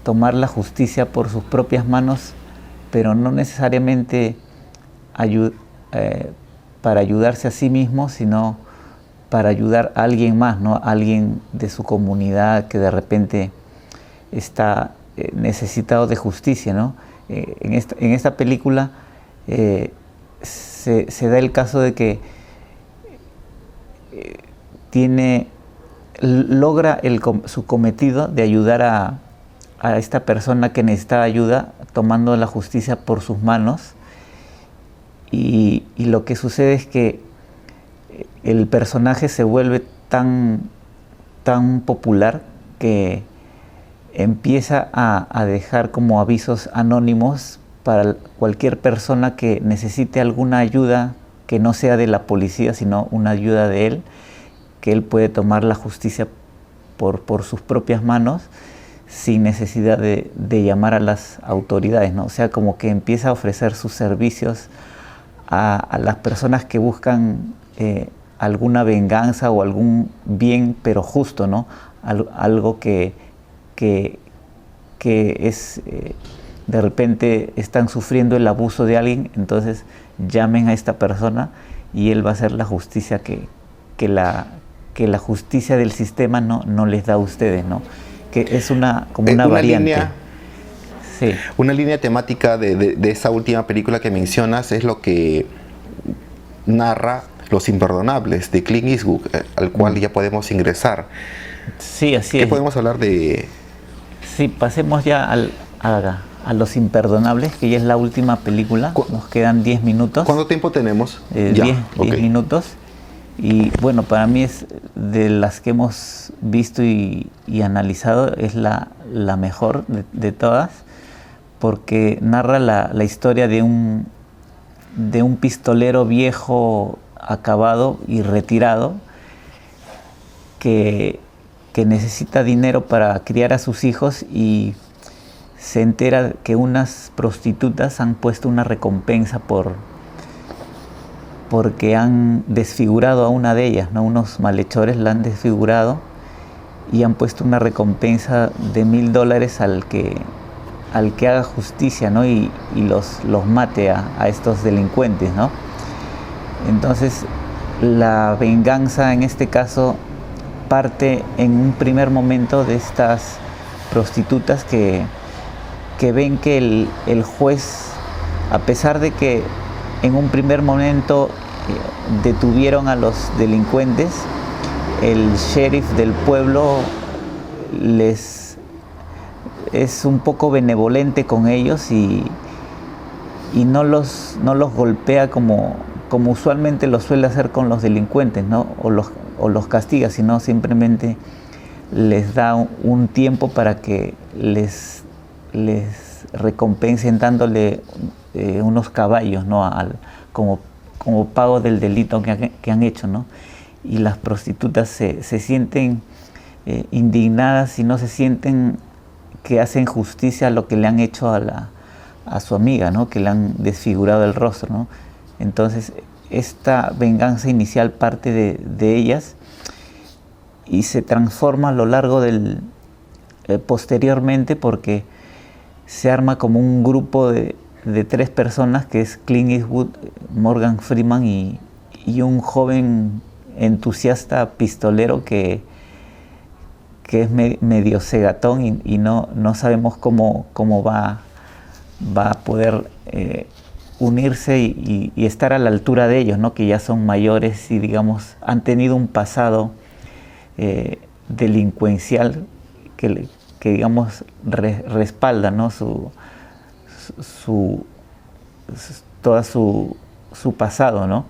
tomar la justicia por sus propias manos, pero no necesariamente para ayudarse a sí mismo, sino para ayudar a alguien más, ¿no? Alguien de su comunidad que de repente está necesitado de justicia, ¿no? En esta película se da el caso de que logra su cometido de ayudar a esta persona que necesita ayuda, tomando la justicia por sus manos, y lo que sucede es que el personaje se vuelve tan popular que empieza a dejar como avisos anónimos para cualquier persona que necesite alguna ayuda que no sea de la policía, sino una ayuda de él, que él puede tomar la justicia por sus propias manos sin necesidad de llamar a las autoridades, ¿no? O sea, como que empieza a ofrecer sus servicios a las personas que buscan alguna venganza o algún bien, pero justo, ¿no? Algo que es, de repente están sufriendo el abuso de alguien, entonces llamen a esta persona y él va a hacer la justicia que la justicia del sistema no les da a ustedes, ¿no? Que es como una variante. Sí. Una línea temática de esa última película que mencionas es lo que narra Los Imperdonables de Clint Eastwood, al cual ya podemos ingresar. Sí, así es. ¿Qué podemos hablar de...? Sí, pasemos ya a Los Imperdonables, que ya es la última película. Nos quedan 10 minutos. ¿Cuánto tiempo tenemos? 10 minutos. Y bueno, para mí es de las que hemos visto y analizado, es la mejor de todas, porque narra la historia de un pistolero viejo, acabado y retirado, que necesita dinero para criar a sus hijos, y se entera que unas prostitutas han puesto una recompensa porque han desfigurado a una de ellas, ¿no? Unos malhechores la han desfigurado y han puesto una recompensa de $1000 al que haga justicia, ¿no? Y los mate a estos delincuentes, ¿no? Entonces la venganza en este caso parte en un primer momento de estas prostitutas que ven que el juez, a pesar de que en un primer momento detuvieron a los delincuentes, el sheriff del pueblo es un poco benevolente con ellos y no los golpea como usualmente lo suele hacer con los delincuentes, ¿no? O los castiga, sino simplemente les da un tiempo para que les recompensen dándole unos caballos, ¿no? Como pago del delito que han hecho, ¿no? Y las prostitutas se sienten indignadas y no se sienten que hacen justicia a lo que le han hecho a su amiga, ¿no? Que le han desfigurado el rostro, ¿no? Entonces esta venganza inicial parte de ellas y se transforma a lo largo posteriormente, porque se arma como un grupo de 3 personas, que es Clint Eastwood, Morgan Freeman y un joven entusiasta pistolero que es medio cegatón y no sabemos cómo va a poder unirse y estar a la altura de ellos, ¿no? Que ya son mayores y, digamos, han tenido un pasado delincuencial que digamos, respalda, ¿no? Toda su pasado, ¿no?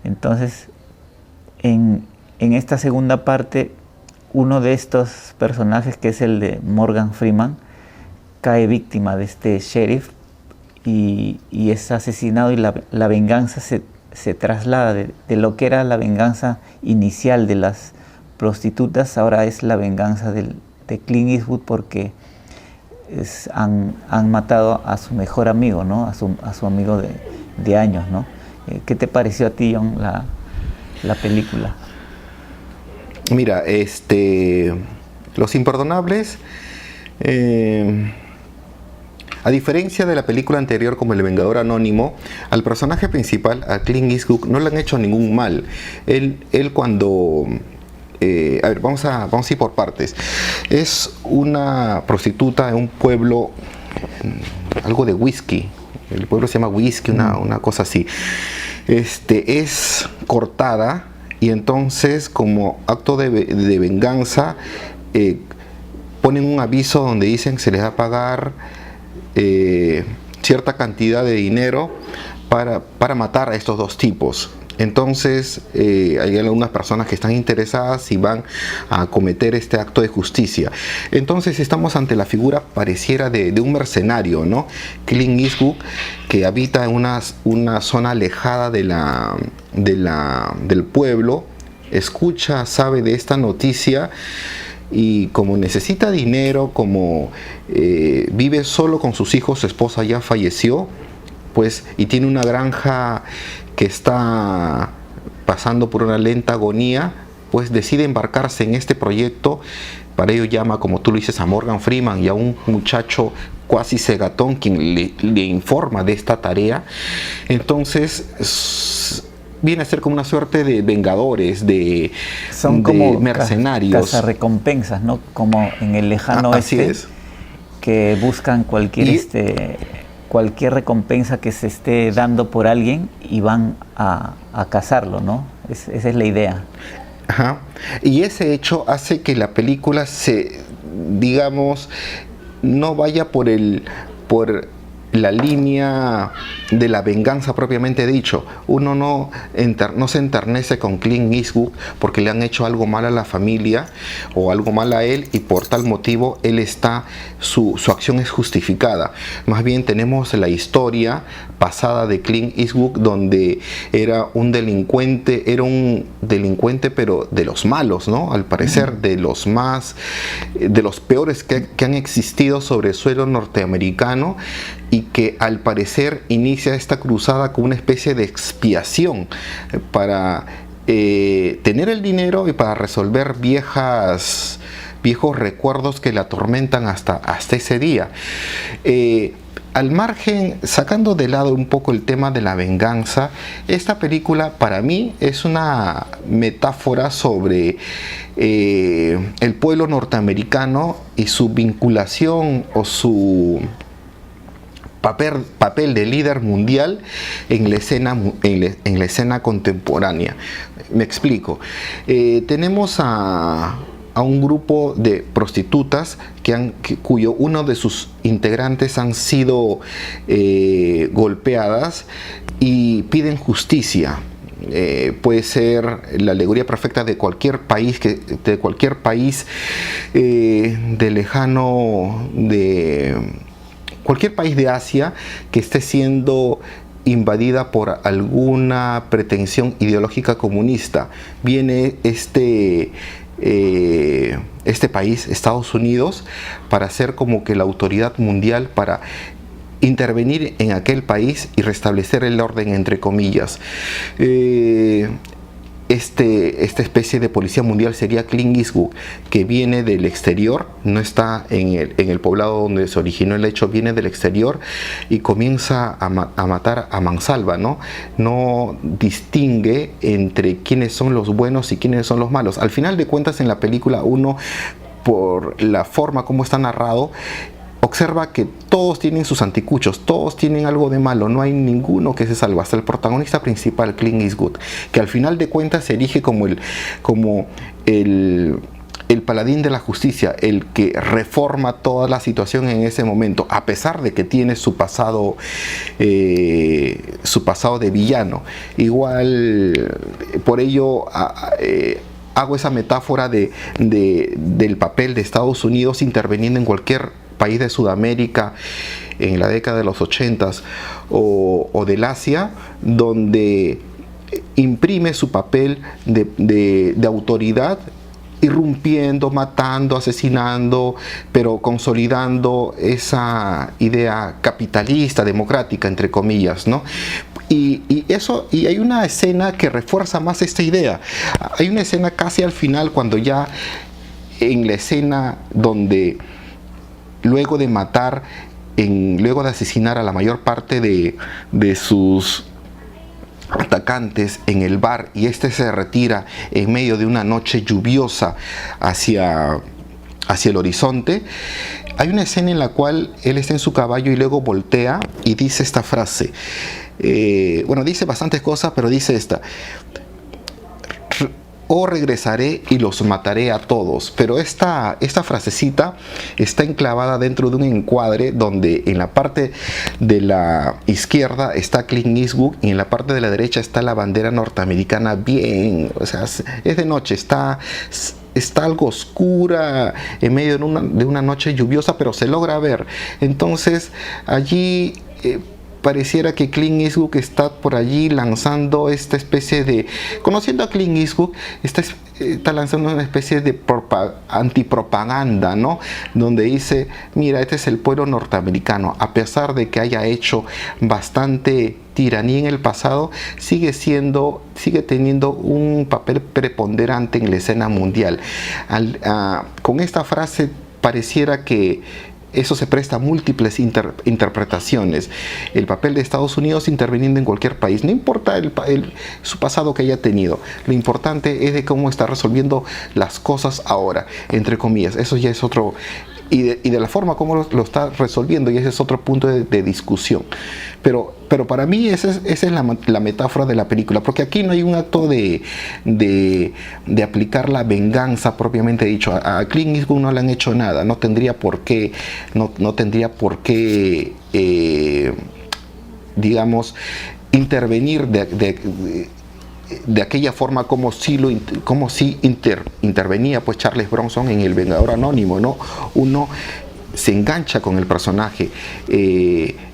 Entonces, en esta segunda parte, uno de estos personajes, que es el de Morgan Freeman, cae víctima de este sheriff y es asesinado, y la venganza se traslada de lo que era la venganza inicial de las prostitutas, ahora es la venganza de Clint Eastwood, porque han matado a su mejor amigo, ¿no? A su amigo de años, ¿no? ¿Qué te pareció a ti, John, la película? Mira, Los Imperdonables, a diferencia de la película anterior como El Vengador Anónimo, al personaje principal, a Clint Eastwood, no le han hecho ningún mal. Él cuando... a ver, vamos a ir por partes. Es una prostituta en un pueblo, algo de whisky. El pueblo se llama Whisky, una cosa así. Es cortada, y entonces, como acto de venganza, ponen un aviso donde dicen que se les va a pagar cierta cantidad de dinero para matar a estos dos tipos. Entonces hay algunas personas que están interesadas y van a cometer este acto de justicia. Entonces estamos ante la figura pareciera de un mercenario, ¿no? Clint Eastwood, que habita en una zona alejada del pueblo, sabe de esta noticia, y como necesita dinero, como vive solo con sus hijos, su esposa ya falleció, pues, y tiene una granja que está pasando por una lenta agonía, pues decide embarcarse en este proyecto. Para ello llama, como tú lo dices, a Morgan Freeman y a un muchacho cuasi cegatón quien le informa de esta tarea. Entonces viene a ser como una suerte de vengadores, son como mercenarios. Cazarrecompensas, ¿no? Como en el lejano así oeste, es. Que buscan cualquier recompensa que se esté dando por alguien y van a cazarlo, ¿no? Esa es la idea. Ajá. Y ese hecho hace que la película digamos, no vaya por la línea de la venganza propiamente dicho. Uno no se enternece con Clint Eastwood porque le han hecho algo mal a la familia o algo mal a él, y por tal motivo su acción es justificada. Más bien tenemos la historia pasada de Clint Eastwood, donde era un delincuente pero de los malos, ¿no? Al parecer de los peores que han existido sobre el suelo norteamericano, y que al parecer inicia esta cruzada con una especie de expiación para tener el dinero y para resolver viejos recuerdos que la atormentan hasta ese día. Al margen, sacando de lado un poco el tema de la venganza, esta película para mí es una metáfora sobre el pueblo norteamericano y su vinculación o su papel de líder mundial en la escena contemporánea. Me explico. Tenemos a un grupo de prostitutas cuyo uno de sus integrantes han sido golpeadas y piden justicia. Puede ser la alegoría perfecta de cualquier país cualquier país de Asia que esté siendo invadida por alguna pretensión ideológica comunista. Viene este país, Estados Unidos, para ser como que la autoridad mundial, para intervenir en aquel país y restablecer el orden, entre comillas. Esta especie de policía mundial sería Clint Eastwood, que viene del exterior, no está en el poblado donde se originó el hecho, viene del exterior y comienza a matar a mansalva, ¿no? No distingue entre quiénes son los buenos y quiénes son los malos. Al final de cuentas, en la película, uno, por la forma como está narrado, observa que todos tienen sus anticuchos, todos tienen algo de malo, no hay ninguno que se salva, hasta el protagonista principal, Clint Eastwood, que al final de cuentas se erige como el paladín de la justicia, el que reforma toda la situación en ese momento, a pesar de que tiene su pasado de villano. Igual, por ello hago esa metáfora del papel de Estados Unidos interviniendo en cualquier país de Sudamérica en la década de los 80s o del Asia, donde imprime su papel de autoridad, irrumpiendo, matando, asesinando, pero consolidando esa idea capitalista, democrática, entre comillas, ¿no? Y hay una escena que refuerza más esta idea. Hay una escena casi al final, cuando ya en la escena donde luego de matar, luego de asesinar a la mayor parte de sus atacantes en el bar, y este se retira en medio de una noche lluviosa hacia el horizonte, hay una escena en la cual él está en su caballo y luego voltea y dice esta frase. Dice bastantes cosas, pero dice esta: o regresaré y los mataré a todos. Pero esta frasecita está enclavada dentro de un encuadre donde en la parte de la izquierda está Clint Eastwood y en la parte de la derecha está la bandera norteamericana bien, o sea, es de noche, está algo oscura en medio de una noche lluviosa, pero se logra ver. Entonces allí pareciera que Clint Eastwood está por allí lanzando esta especie de... Conociendo a Clint Eastwood, está lanzando una especie de antipropaganda, ¿no? Donde dice, mira, este es el pueblo norteamericano. A pesar de que haya hecho bastante tiranía en el pasado, sigue teniendo un papel preponderante en la escena mundial. Con esta frase pareciera que eso se presta a múltiples interpretaciones. El papel de Estados Unidos interviniendo en cualquier país, no importa su pasado que haya tenido, lo importante es de cómo está resolviendo las cosas ahora, entre comillas. Eso ya es otro, y de la forma como lo está resolviendo, y ese es otro punto de discusión. Pero para mí esa es la metáfora de la película, porque aquí no hay un acto de aplicar la venganza propiamente dicho. A Clint Eastwood no le han hecho nada, no tendría por qué digamos, intervenir de aquella forma como si intervenía pues Charles Bronson en El Vengador Anónimo, ¿no? Uno se engancha con el personaje,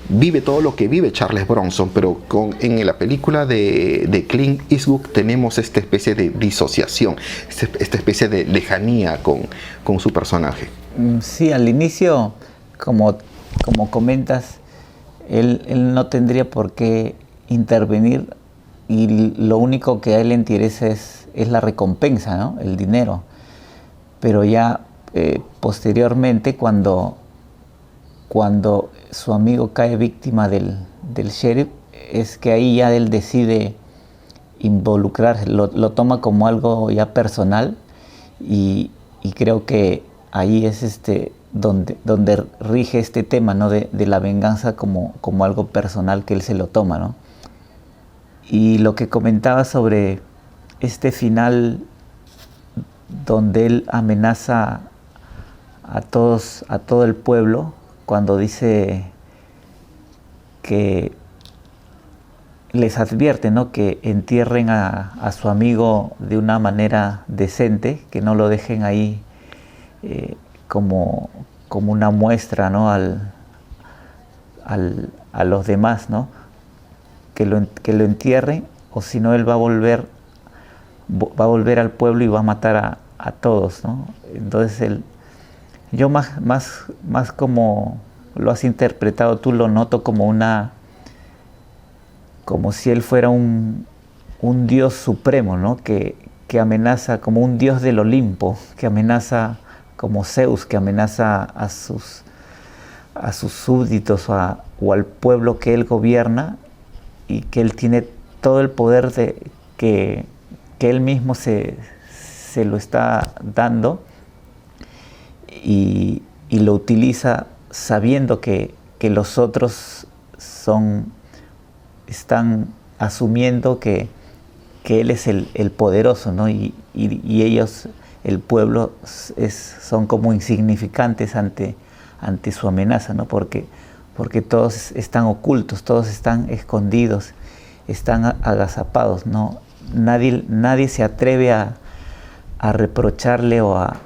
vive todo lo que vive Charles Bronson, pero en la película de Clint Eastwood tenemos esta especie de disociación, esta especie de lejanía con su personaje. Sí, al inicio, como comentas, él no tendría por qué intervenir, y lo único que a él le interesa es la recompensa, ¿no? El dinero. Pero ya posteriormente, cuando su amigo cae víctima del sheriff, es que ahí ya él decide involucrarse, lo toma como algo ya personal, y creo que ahí es donde rige este tema, ¿no? de la venganza como algo personal que él se lo toma, ¿no? Y lo que comentaba sobre este final donde él amenaza a todo el pueblo, cuando dice que les advierte, ¿no? Que entierren a su amigo de una manera decente, que no lo dejen ahí como una muestra, ¿no? a los demás, ¿no? Que lo entierren, o si no él va a volver al pueblo y va a matar a todos, ¿no? Entonces yo más como lo has interpretado tú, lo noto como si él fuera un dios supremo, ¿no? Que amenaza, como un dios del Olimpo, que amenaza como Zeus, que amenaza a sus súbditos o al pueblo que él gobierna, y que él tiene todo el poder que él mismo se lo está dando, y lo utiliza sabiendo que los otros están asumiendo que él es el poderoso, ¿no? Y ellos, el pueblo, son como insignificantes ante su amenaza, ¿no? Porque todos están ocultos, todos están escondidos, están agazapados, ¿no? Nadie se atreve a reprocharle o a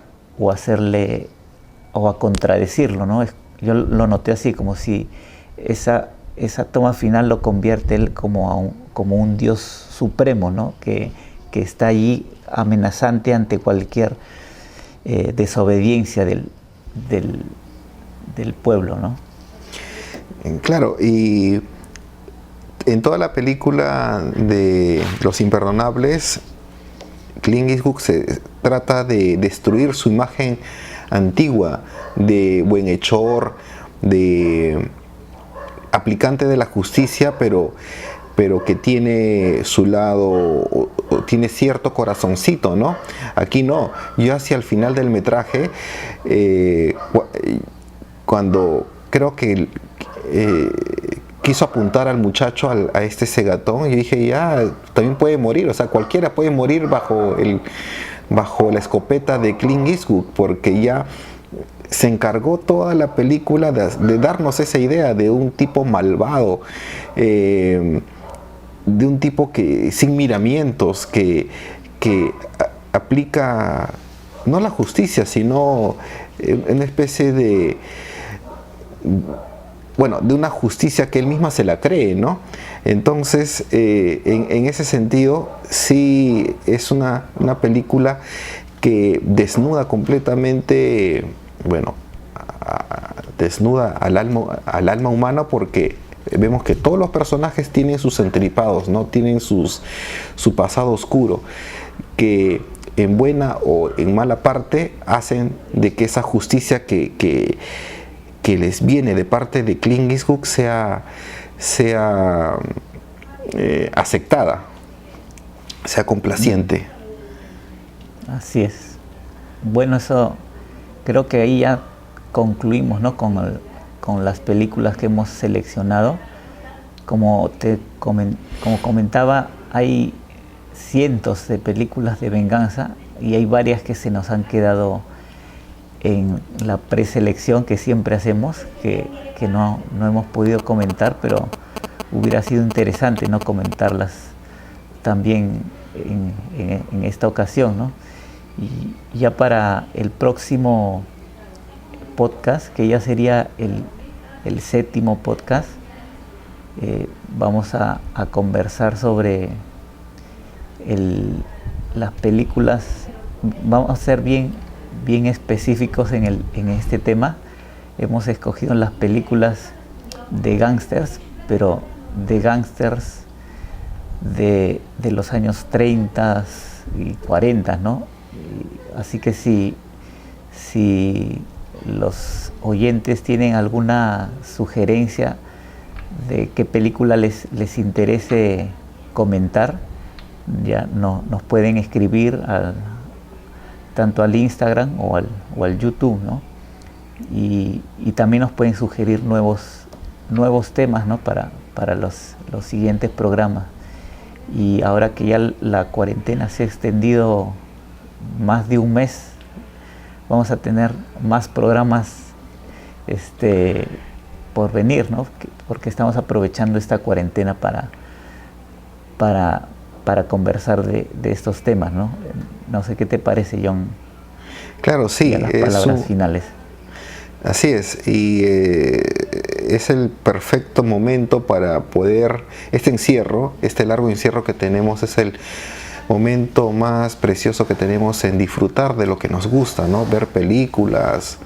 hacerle o a contradecirlo, ¿no? Yo lo noté así, como si esa toma final lo convierte él como un Dios supremo, ¿no? Que está allí amenazante ante cualquier desobediencia del pueblo, ¿no? Claro, y en toda la película de Los Imperdonables, Clint Eastwood se trata de destruir su imagen antigua de buenhechor, de aplicante de la justicia, pero que tiene su lado, o tiene cierto corazoncito, ¿no? Aquí no. Yo hacia el final del metraje, cuando creo que quiso apuntar al muchacho, a este cegatón, yo dije, ya, también puede morir, o sea, cualquiera puede morir bajo la escopeta de Clint Eastwood, porque ya se encargó toda la película de darnos esa idea de un tipo malvado, de un tipo que sin miramientos, que aplica no la justicia, sino una especie de una justicia que él misma se la cree, ¿no? Entonces, en ese sentido, sí es una película que desnuda completamente, desnuda al alma humana, porque vemos que todos los personajes tienen sus entripados, ¿no? Tienen su pasado oscuro, que en buena o en mala parte hacen de que esa justicia que les viene de parte de Clint Eastwood sea aceptada, sea complaciente. Así es. Bueno, eso creo que ahí ya concluimos, ¿no? con las películas que hemos seleccionado. Como comentaba, hay cientos de películas de venganza y hay varias que se nos han quedado en la preselección que siempre hacemos, que no hemos podido comentar, pero hubiera sido interesante, ¿no? Comentarlas también en esta ocasión, ¿no? Y ya para el próximo podcast, que ya sería el 7º podcast, vamos a conversar sobre las películas. Vamos a ser bien específicos en este tema. Hemos escogido las películas de gángsters, pero de gángsters de los años 30 y 40, ¿no? Así que si los oyentes tienen alguna sugerencia de qué película les interese comentar, ya nos pueden escribir tanto al Instagram o al YouTube, ¿no? Y también nos pueden sugerir nuevos temas, ¿no? para los siguientes programas. Y ahora que ya la cuarentena se ha extendido más de un mes, vamos a tener más programas por venir, ¿no? Porque estamos aprovechando esta cuarentena para conversar de estos temas, ¿no? No sé qué te parece, John. Claro, sí. Las palabras finales. Así es, y es el perfecto momento para poder, este largo encierro que tenemos, es el momento más precioso que tenemos en disfrutar de lo que nos gusta, ¿no? Ver películas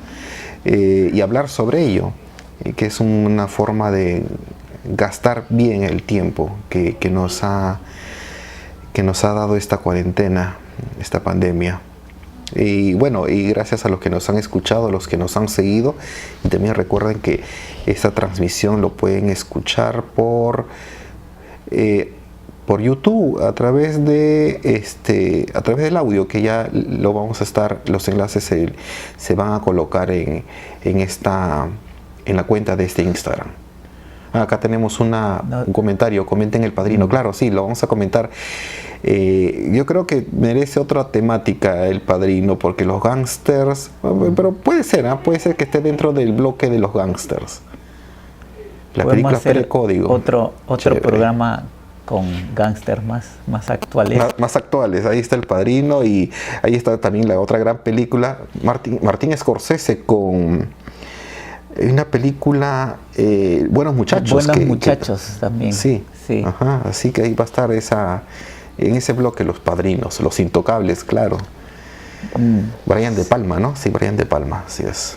y hablar sobre ello, que es una forma de gastar bien el tiempo que nos ha dado esta cuarentena, esta pandemia. Y bueno, y gracias a los que nos han escuchado, a los que nos han seguido, y también recuerden que esta transmisión lo pueden escuchar por YouTube a través del audio, que ya lo vamos a estar, los enlaces se van a colocar en en la cuenta de este Instagram. Acá tenemos un comentario, comenten El Padrino. Claro, sí, lo vamos a comentar. Yo creo que merece otra temática El Padrino, porque los gángsters, pero puede ser que esté dentro del bloque de los gángsters. La película Pere Código. Otro programa con gángsters más actuales. Más actuales. Ahí está El Padrino y ahí está también la otra gran película, Martín Scorsese con una película, Buenos Muchachos. Buenos Muchachos también. Sí. Ajá, así que ahí va a estar en ese bloque Los Padrinos, Los Intocables, claro. Brian De Palma, ¿no? Sí, Brian De Palma, así es.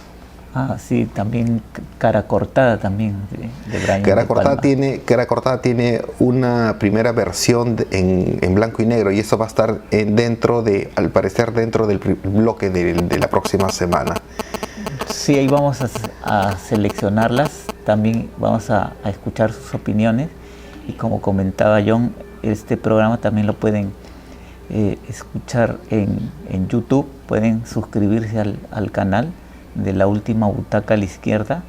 Sí, también Cara Cortada también de Brian Cara Cortada tiene una primera versión en blanco y negro, y eso va a estar al parecer dentro del bloque de la próxima semana. Sí, ahí vamos a seleccionarlas, también vamos a escuchar sus opiniones, y como comentaba John, este programa también lo pueden escuchar en YouTube, pueden suscribirse al canal de La Última Butaca a la Izquierda,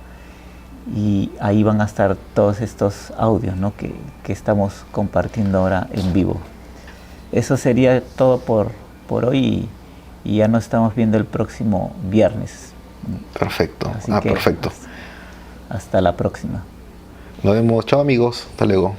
y ahí van a estar todos estos audios, ¿no?, que estamos compartiendo ahora en vivo. Eso sería todo por hoy, y ya nos estamos viendo el próximo viernes. Perfecto. Así que perfecto. Hasta la próxima. Nos vemos. Chao, amigos. Hasta luego.